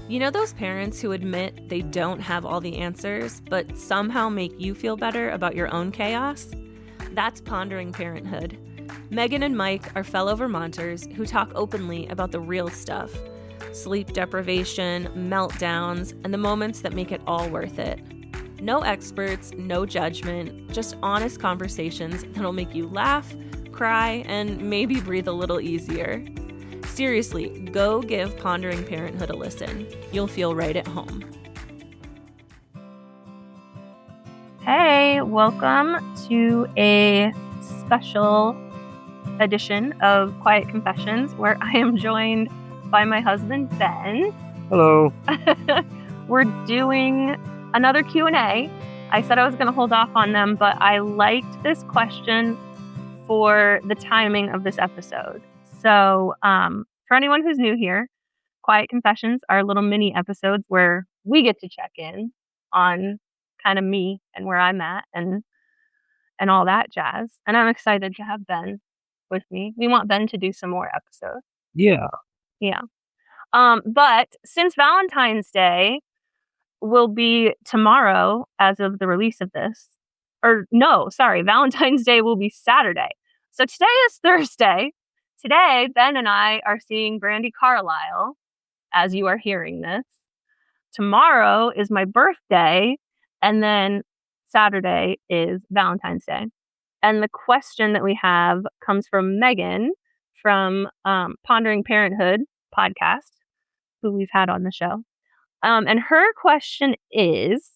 You know those parents who admit they don't have all the answers, but somehow make you feel better about your own chaos? That's Pondering Parenthood. Megan and Mike are fellow Vermonters who talk openly about the real stuff: sleep deprivation, meltdowns, and the moments that make it all worth it. No experts, no judgment, just honest conversations that'll make you laugh, cry, and maybe breathe a little easier. Seriously, go give Pondering Parenthood a listen. You'll feel right at home. Hey, welcome to a special edition of Quiet Confessions, where I am joined by my husband, Ben. Hello. We're doing another Q&A. I said I was going to hold off on them, but I liked this question for the timing of this episode. So for anyone who's new here, Quiet Confessions are little mini episodes where we get to check in on kind of me and where I'm at and all that jazz. And I'm excited to have Ben with me. We want Ben to do some more episodes. Yeah. But since Valentine's Day will be tomorrow as of the release of this, Valentine's Day will be Saturday. So today is Thursday. Today, Ben and I are seeing Brandi Carlile as you are hearing this. Tomorrow is my birthday, and then Saturday is Valentine's Day. And the question that we have comes from Megann from Pondering Parenthood podcast, who we've had on the show. And her question is,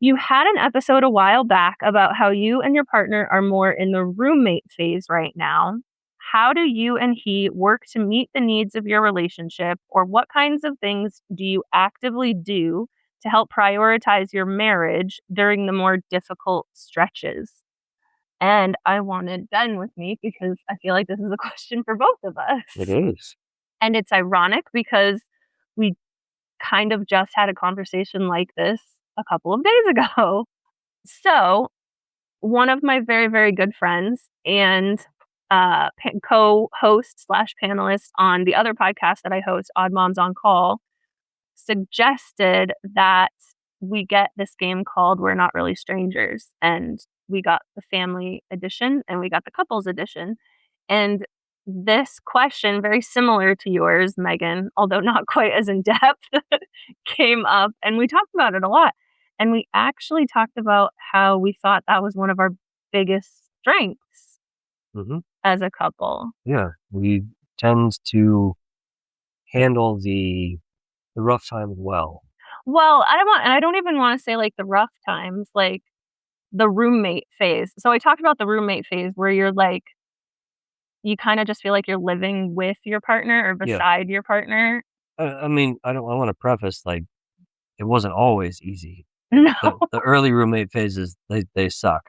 you had an episode a while back about how you and your partner are more in the roommate phase right now. How do you and he work to meet the needs of your relationship, or what kinds of things do you actively do to help prioritize your marriage during the more difficult stretches? And I wanted Ben with me because I feel like this is a question for both of us. It is. And it's ironic because we kind of just had a conversation like this a couple of days ago. So one of my very, very good friends and co-host / panelist on the other podcast that I host, Odd Moms on Call, suggested that we get this game called We're Not Really Strangers. And we got the family edition and we got the couples edition. And this question, very similar to yours, Megan, although not quite as in depth, came up, and we talked about it a lot. And we actually talked about how we thought that was one of our biggest strengths as a couple. Yeah, we tend to handle the rough times well. Well, I don't even want to say like the rough times, like the roommate phase. So I talked about the roommate phase where you're like, you kind of just feel like you're living with your partner or beside your partner. I want to preface, like, it wasn't always easy. No. The early roommate phases, they suck.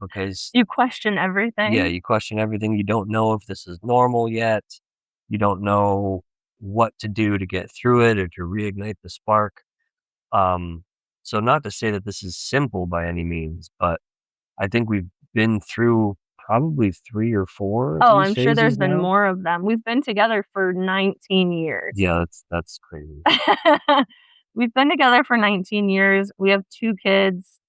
Because you question everything. Yeah, you question everything. You don't know if this is normal yet. You don't know what to do to get through it or to reignite the spark. So not to say that this is simple by any means, but I think we've been through probably 3 or 4. Oh, I'm sure there's been more of them. We've been together for 19 years. Yeah, that's crazy. We've been together for 19 years. We have 2 kids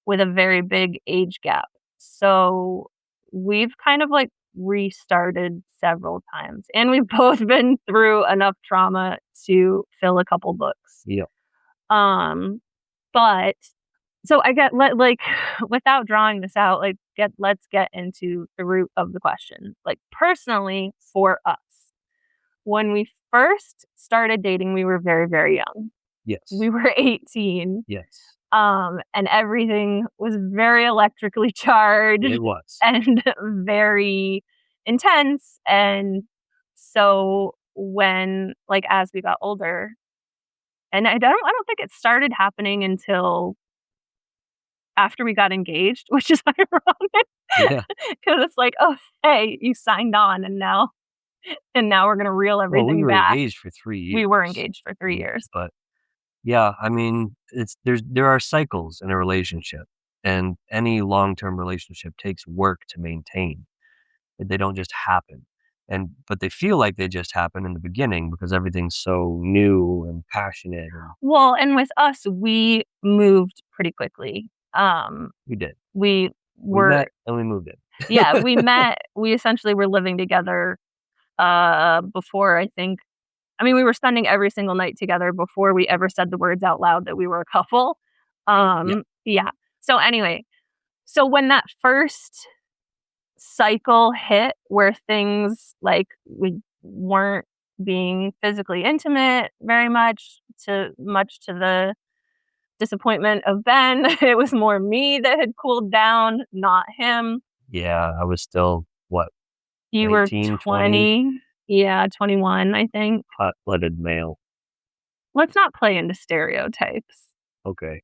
with a very big age gap. So we've kind of like restarted several times. And we've both been through enough trauma to fill a couple books. Yeah. But so I get without drawing this out, let's get into the root of the question. Like, personally, for us, when we first started dating, we were very, very young. Yes. We were 18. Yes. And everything was very electrically charged. It was. And very intense. And so when, as we got older, and I don't think it started happening until after we got engaged, which is ironic. Yeah. Because it's like, oh, hey, you signed on, and now we're gonna reel everything back. We were engaged for 3 years. We were engaged for 3 years. But yeah, I mean, there are cycles in a relationship, and any long-term relationship takes work to maintain. They don't just happen. but they feel like they just happen in the beginning because everything's so new and passionate. And Well, and with us, we moved pretty quickly. we did. We We were, met and we moved in. yeah, we met. We essentially were living together before, I think. I mean, we were spending every single night together before we ever said the words out loud that we were a couple. Yeah. Yeah. So anyway, so when that first cycle hit where things like we weren't being physically intimate very much to the disappointment of Ben, it was more me that had cooled down, not him. Yeah, I was still, what, You 19, were 20? 20. Yeah, 21, I think. Hot-blooded male. Let's not play into stereotypes. Okay.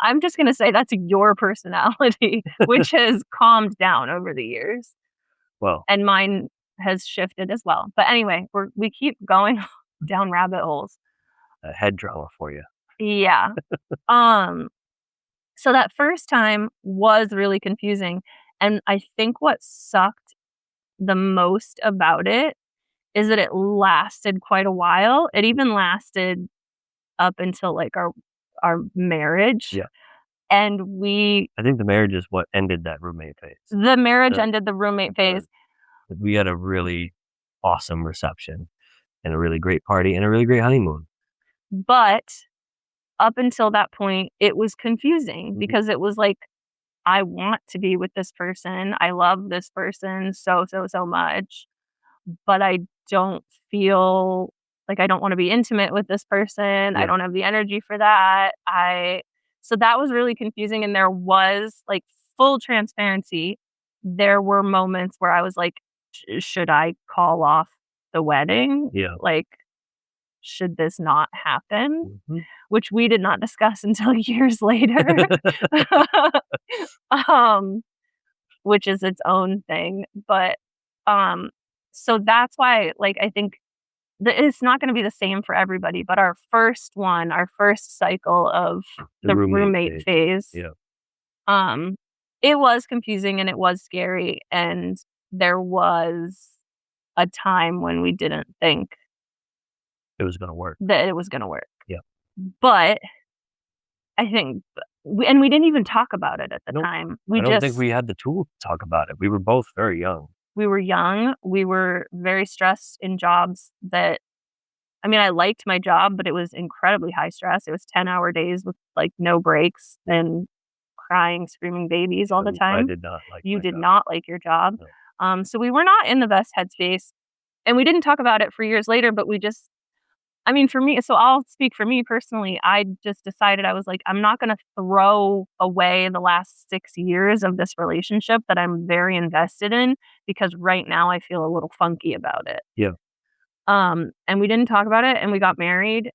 I'm just going to say that's your personality, which has calmed down over the years. Well, And mine has shifted as well. But anyway, we keep going down rabbit holes. a head drama for you. Yeah. So that first time was really confusing. And I think what sucked the most about it is that it lasted quite a while. It even lasted up until like our marriage. Yeah. And I think the marriage is what ended that roommate phase. the marriage ended the roommate phase. We had a really awesome reception and a really great party and a really great honeymoon. But up until that point, it was confusing because it was like, I want to be with this person. I love this person so much, but I don't feel like I don't want to be intimate with this person. Yeah. I don't have the energy for that. So that was really confusing. And there was like full transparency. There were moments where I was like, should I call off the wedding? Yeah. Like, should this not happen? Mm-hmm. Which we did not discuss until years later. Which is its own thing. But so that's why, like, I think it's not going to be the same for everybody, but our first cycle of the roommate phase, yeah. It was confusing and it was scary, and there was a time when we didn't think it was going to work. That it was going to work. Yeah. But I think, and we didn't even talk about it at the time. I don't think we had the tool to talk about it. We were both very young. We were young. We were very stressed in jobs that, I mean, I liked my job, but it was incredibly high stress. It was 10-hour days with like no breaks and crying, screaming babies all the time. I did not like You my did job. not like your job. No. So we were not in the best headspace, and we didn't talk about it for years later, but we just, I mean, for me, so I'll speak for me personally. I just decided, I was like, I'm not going to throw away the last 6 years of this relationship that I'm very invested in, because right now I feel a little funky about it. Yeah. And we didn't talk about it, and we got married,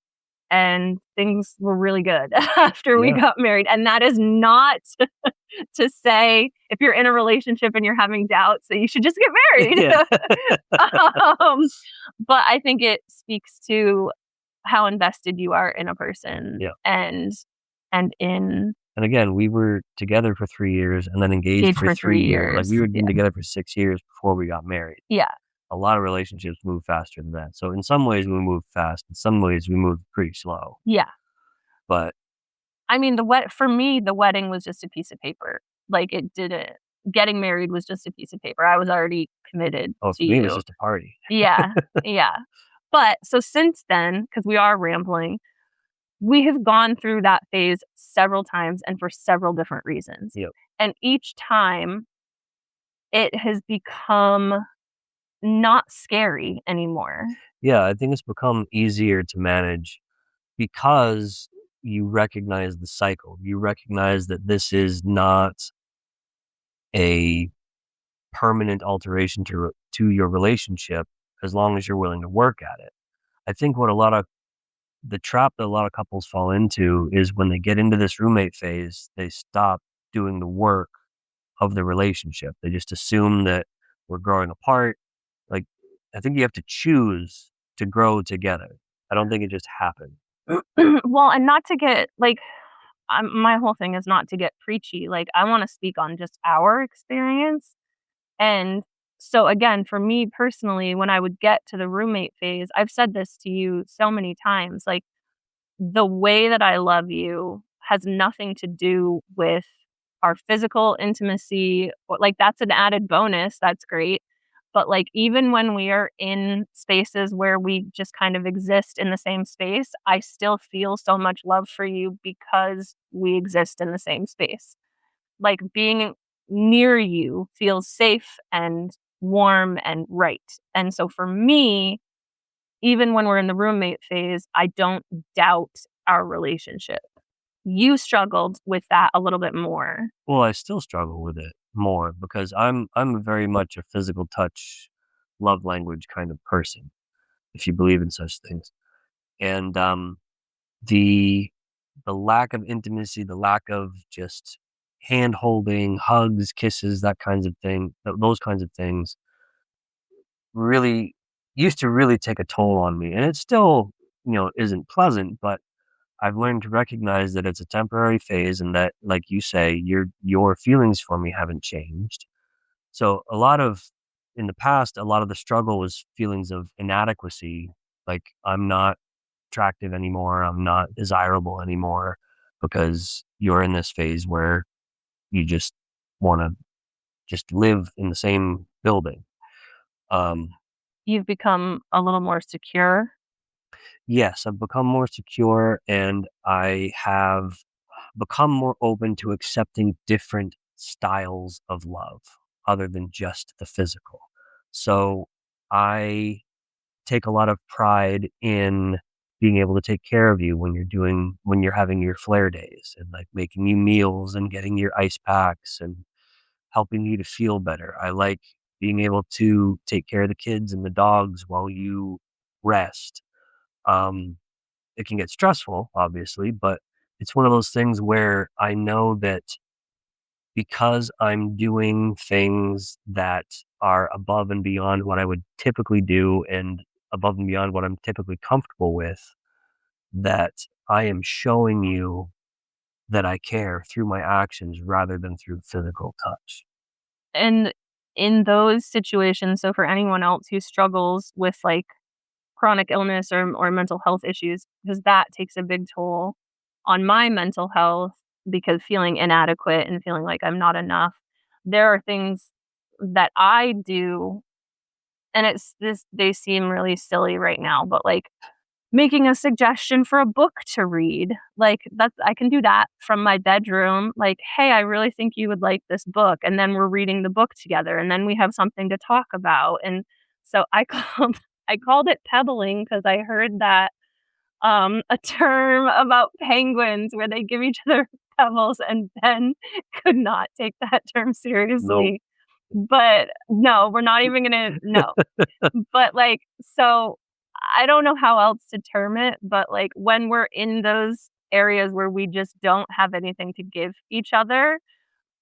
and things were really good after we got married. And that is not to say if you're in a relationship and you're having doubts that you should just get married. Yeah. But I think it speaks to how invested you are in a person. Yeah. And again, we were together for 3 years and then engaged for 3 years. Like, we were together for 6 years before we got married. Yeah. A lot of relationships move faster than that. So in some ways we moved fast. In some ways we moved pretty slow. Yeah. But I mean, for me, the wedding was just a piece of paper. Like, it didn't. Getting married was just a piece of paper. I was already committed to for me, it was just a party. Yeah. Yeah. But so since then, because we are rambling, we have gone through that phase several times and for several different reasons. Yep. And each time it has become not scary anymore. Yeah, I think it's become easier to manage because you recognize the cycle. You recognize that this is not a permanent alteration to your relationship, as long as you're willing to work at it. I think the trap that a lot of couples fall into is when they get into this roommate phase, they stop doing the work of the relationship. They just assume that we're growing apart. Like, I think you have to choose to grow together. I don't think it just happens. Well, and not to get like, my whole thing is not to get preachy. Like, I want to speak on just our experience. And So again, for me personally, when I would get to the roommate phase, I've said this to you so many times, like, the way that I love you has nothing to do with our physical intimacy, or like, that's an added bonus, that's great. But, like, even when we are in spaces where we just kind of exist in the same space, I still feel so much love for you because we exist in the same space. Like, being near you feels safe and warm and right. And so for me, even when we're in the roommate phase, I don't doubt our relationship. You struggled with that a little bit more. Well, I still struggle with it more because I'm very much a physical touch, love language kind of person, if you believe in such things. And the the lack of intimacy, the lack of just hand holding, hugs, kisses, that kinds of thing, those kinds of things really used to really take a toll on me. And it still, isn't pleasant, but I've learned to recognize that it's a temporary phase and that, like you say, your feelings for me haven't changed. So in the past, a lot of the struggle was feelings of inadequacy, like I'm not attractive anymore, I'm not desirable anymore because you're in this phase where you just want to just live in the same building. Um, You've become a little more secure. yes, I've become more secure and I have become more open to accepting different styles of love other than just the physical. So I take a lot of pride in being able to take care of you when you're having your flare days and like making you meals and getting your ice packs and helping you to feel better. I like being able to take care of the kids and the dogs while you rest. Um, it can get stressful, obviously, but it's one of those things where I know that because I'm doing things that are above and beyond what I would typically do and above and beyond what I'm typically comfortable with, that I am showing you that I care through my actions rather than through physical touch. And in those situations, so for anyone else who struggles with, like, chronic illness or mental health issues, because that takes a big toll on my mental health, because feeling inadequate and feeling like I'm not enough, there are things that I do, and it's this they seem really silly right now, but, like, making a suggestion for a book to read, like, that's I can do that from my bedroom, like, "Hey, I really think you would like this book," and then we're reading the book together, and then we have something to talk about, and so I called I called it pebbling because I heard that, a term about penguins where they give each other pebbles, and Ben could not take that term Nope. seriously. But no, we're not even gonna no. But, like, so I don't know how else to term it, but, like, when we're in those areas where we just don't have anything to give each other,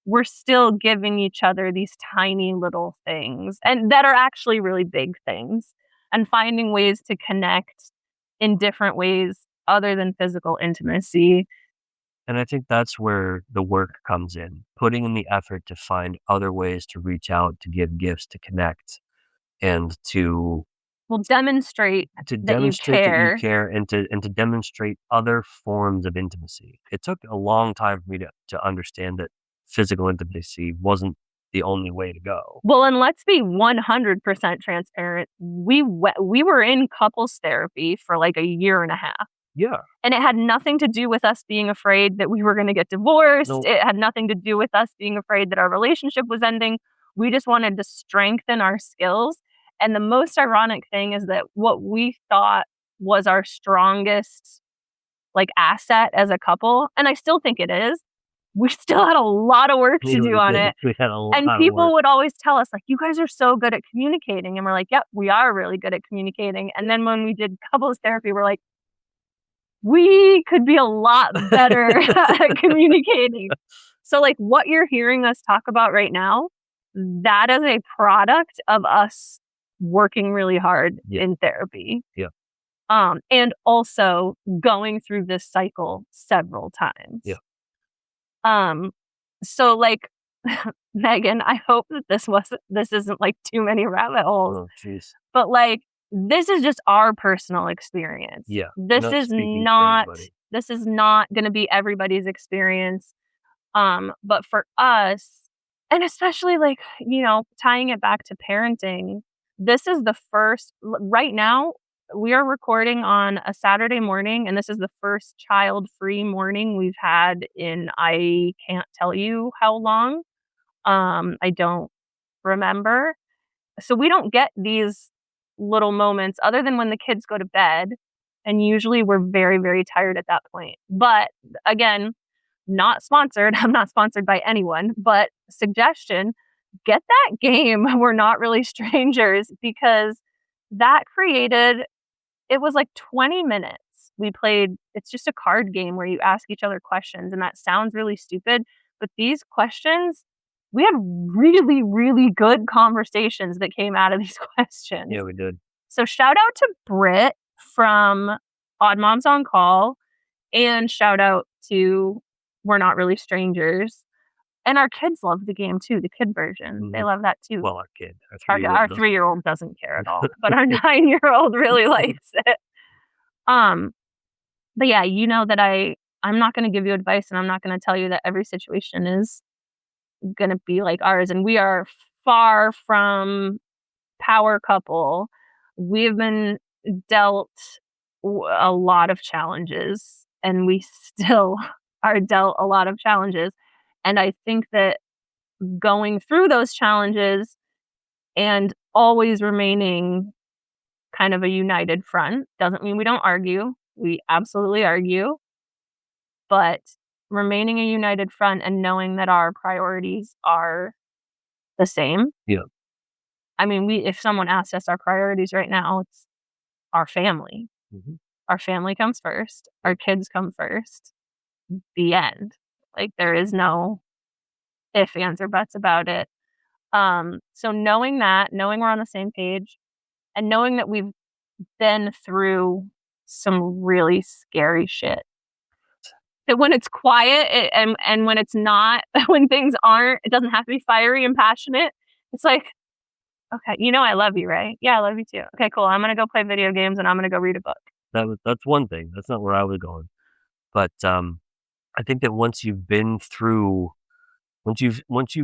we're still giving each other these tiny little things, and that are actually really big things, and finding ways to connect in different ways other than physical intimacy. And I think that's where the work comes in, putting in the effort to find other ways to reach out, to give gifts, to connect, and Will demonstrate that you demonstrate that you care. care and to demonstrate other forms of intimacy. It took a long time for me to understand that physical intimacy wasn't the only way to go. Well, and let's be 100% transparent. We were in couples therapy for, like, a year and a half, Yeah. and it had nothing to do with us being afraid that we were gonna get divorced. No. It had nothing to do with us being afraid that our relationship was ending. We just wanted to strengthen our skills, and the most ironic thing is that what we thought was our strongest, like, asset as a couple, and I still think it is, we still had a lot of work We to do really on did. it. We had a And lot of people work. would always tell us, like, "You guys are so good at communicating," and we're like, "Yep, we are really good at communicating." And then when we did couples therapy, we're like, "We could be a lot better at communicating." So, like, what you're hearing us talk about right now, that is a product of us working really hard Yeah. in therapy, Yeah. and also going through this cycle several times. Yeah. Um, so, like, Megan, I hope that this isn't like too many rabbit holes. Oh, jeez. But like, this is just our personal experience. Yeah. This Not is speaking for not everybody. this is not going to be everybody's experience. But for us, and especially like, tying it back to parenting, this is the first right now we are recording on a Saturday morning, and this is the first child-free morning we've had in I can't tell you how long. I don't remember. So we don't get these little moments other than when the kids go to bed, and usually we're very, very tired at that point. But again, not sponsored. I'm not sponsored by anyone, but suggestion, get that game We're Not Really Strangers, because that created it was like 20 minutes. We played it's just a card game where you ask each other questions, and that sounds really stupid, but these questions we had really, really good conversations that came out of these questions. Yeah, we did. So shout out to Britt from Odd Moms on Call, and shout out to We're Not Really Strangers. And our kids love the game too, the kid version. They love that too. Well, our kid. Our 3-year-old doesn't care at all, but our 9-year-old really likes it. But yeah, you know that I'm not going to give you advice, and I'm not going to tell you that every situation is going to be like ours. And we are far from power couple. We've been dealt a lot of challenges, and we still are dealt a lot of challenges. And I think that going through those challenges and always remaining kind of a united front doesn't mean we don't argue. We absolutely argue. But remaining a united front and knowing that our priorities are the same. Yeah. I mean, if someone asked us our priorities right now, it's our family. Mm-hmm. Our family comes first. Our kids come first. The end. Like, there is no ifs, ands, or buts about it. So knowing we're on the same page, and knowing that we've been through some really scary shit. That when it's quiet and when it's not, when things aren't, it doesn't have to be fiery and passionate. It's like, okay, I love you, right? Yeah, I love you too. Okay, cool. I'm going to go play video games, and I'm going to go read a book. That's one thing. That's not where I was going. But I think that once you've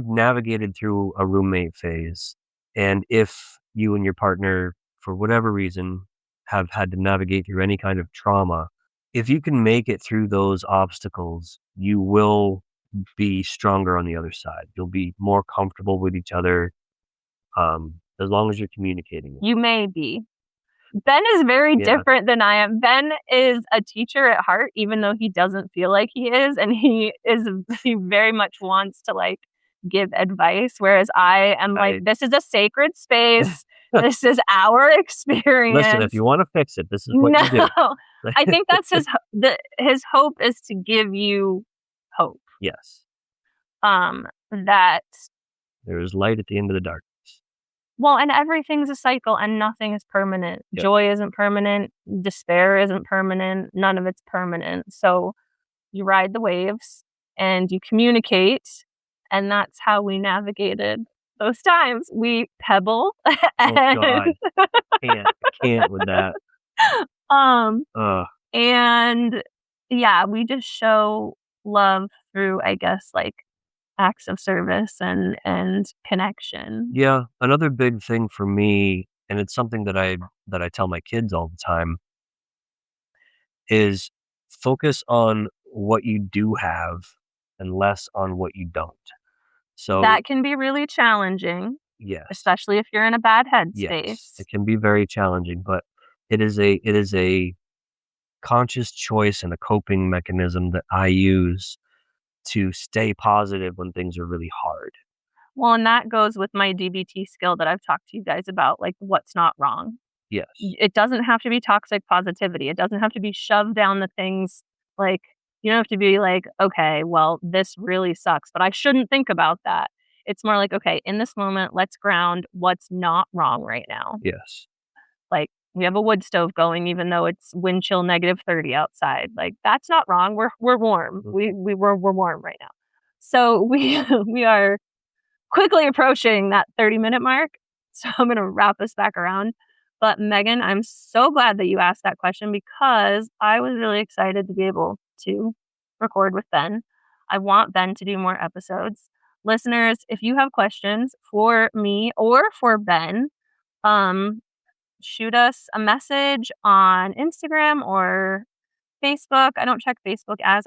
navigated through a roommate phase, and if you and your partner, for whatever reason, have had to navigate through any kind of trauma, if you can make it through those obstacles, you will be stronger on the other side. You'll be more comfortable with each other, as long as you're communicating. You may be. Ben is very different than I am. Ben is a teacher at heart, even though he doesn't feel like he is, and he very much wants to like give advice, whereas I am like, this is a sacred space. This is our experience. Listen, if you want to fix it, this is what you do. I think that's his hope is to give you hope. Yes. That there is light at the end of the dark. Well, and everything's a cycle, and nothing is permanent. Yep. Joy isn't permanent. Despair isn't permanent. None of it's permanent. So you ride the waves and you communicate, and that's how we navigated those times. We pebble. Oh, God. I can't with that. And yeah, we just show love through, I guess, like acts of service and connection. Yeah, another big thing for me, and it's something that I tell my kids all the time, is focus on what you do have and less on what you don't. So that can be really challenging. Yes. Especially if you're in a bad headspace. Yes, it can be very challenging, but it is a conscious choice and a coping mechanism that I use to stay positive when things are really hard. Well, and that goes with my DBT skill that I've talked to you guys about, like what's not wrong. Yes. It doesn't have to be toxic positivity. It doesn't have to be shoved down the things. Like, you don't have to be like, okay, well, this really sucks, but I shouldn't think about that. It's more like, okay, in this moment, let's ground what's not wrong right now. Yes. Like, we have a wood stove going, even though it's wind chill -30 outside. Like, that's not wrong. We're warm. Mm-hmm. We're warm right now. So we are quickly approaching that 30-minute mark. So I'm going to wrap us back around. But Megan, I'm so glad that you asked that question because I was really excited to be able to record with Ben. I want Ben to do more episodes. Listeners, if you have questions for me or for Ben, shoot us a message on Instagram or Facebook. I don't check Facebook as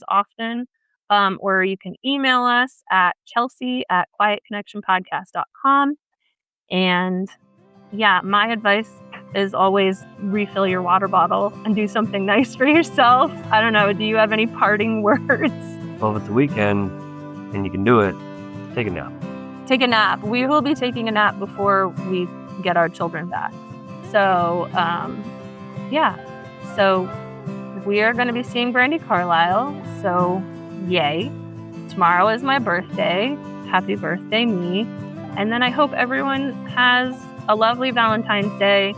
often. Or you can email us at chelsea@quietconnectionpodcast.com. And yeah, my advice is always refill your water bottle and do something nice for yourself. I don't know. Do you have any parting words? Well, if it's the weekend and you can do it, take a nap. Take a nap. We will be taking a nap before we get our children back. So, yeah. So we are going to be seeing Brandy Carlisle. So, yay. Tomorrow is my birthday. Happy birthday, me. And then I hope everyone has a lovely Valentine's Day.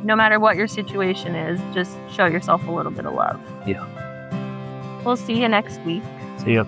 No matter what your situation is, just show yourself a little bit of love. Yeah. We'll see you next week. See ya.